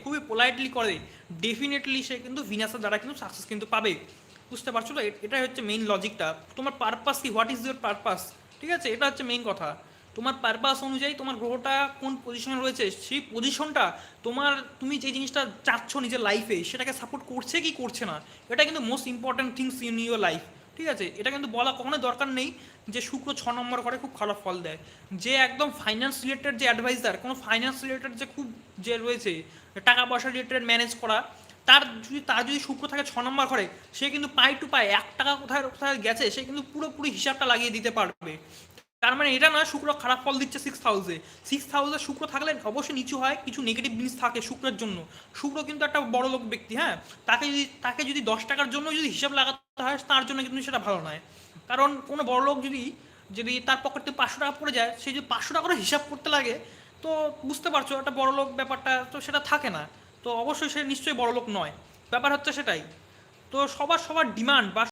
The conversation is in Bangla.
খুবই পোলাইটলি করে, ডেফিনেটলি সে কিন্তু ভিনাসের দ্বারা কিন্তু সাকসেস কিন্তু পাবে। বুঝতে পারছো তো? এটাই হচ্ছে মেইন লজিকটা। তোমার পারপাস কি, হোয়াট ইজ ইউর পারপাস, ঠিক আছে, এটা হচ্ছে মেইন কথা। তোমার পারপাস অনুযায়ী তোমার গ্রহটা কোন পজিশনে রয়েছে, সেই পজিশনটা তোমার, তুমি যে জিনিসটা চাচ্ছ নিজের লাইফে সেটাকে সাপোর্ট করছে কি করছে না, এটা কিন্তু most important things in your life. ঠিক আছে, এটা কিন্তু বলা কখনো দরকার নেই যে শুক্র 6 নম্বর করে খুব খারাপ ফল দেয়। যে একদম ফাইন্যান্স রিলেটেড যে অ্যাডভাইজার, কোনো ফাইন্যান্স রিলেটেড যে খুব যে রয়েছে, টাকা পয়সা রিলেটেড ম্যানেজ করা, তার যদি শুক্র থাকে 6 নম্বর ঘরে, সে কিন্তু পাই টু পাই 1 টাকা কোথায় কোথায় গেছে সে কিন্তু পুরোপুরি হিসাবটা লাগিয়ে দিতে পারবে। তার মানে এটা না শুক্র খারাপ ফল দিচ্ছে 6 হাউসে। 6 হাউসে শুক্র থাকলে অবশ্যই নিচু হয়, কিছু নেগেটিভ জিনিস থাকে শুক্রের জন্য। শুক্র কিন্তু একটা বড় লোক ব্যক্তি, হ্যাঁ, তাকে যদি 10 টাকার জন্য যদি হিসাব লাগাতে হয় তার জন্য কিন্তু সেটা ভালো নয়। কারণ কোনো বড় লোক যদি যদি তার পকেটে 500 টাকা পড়ে যায়, সে যদি 500 টাকা করে হিসাব করতে লাগে, তো বুঝতে পারছো একটা বড় লোক ব্যাপারটা তো সেটা থাকে না। তো অবশ্যই সে নিশ্চয়ই বড় লোক নয়, ব্যাপার হচ্ছে সেটাই। তো সবার সবার ডিমান্ড বা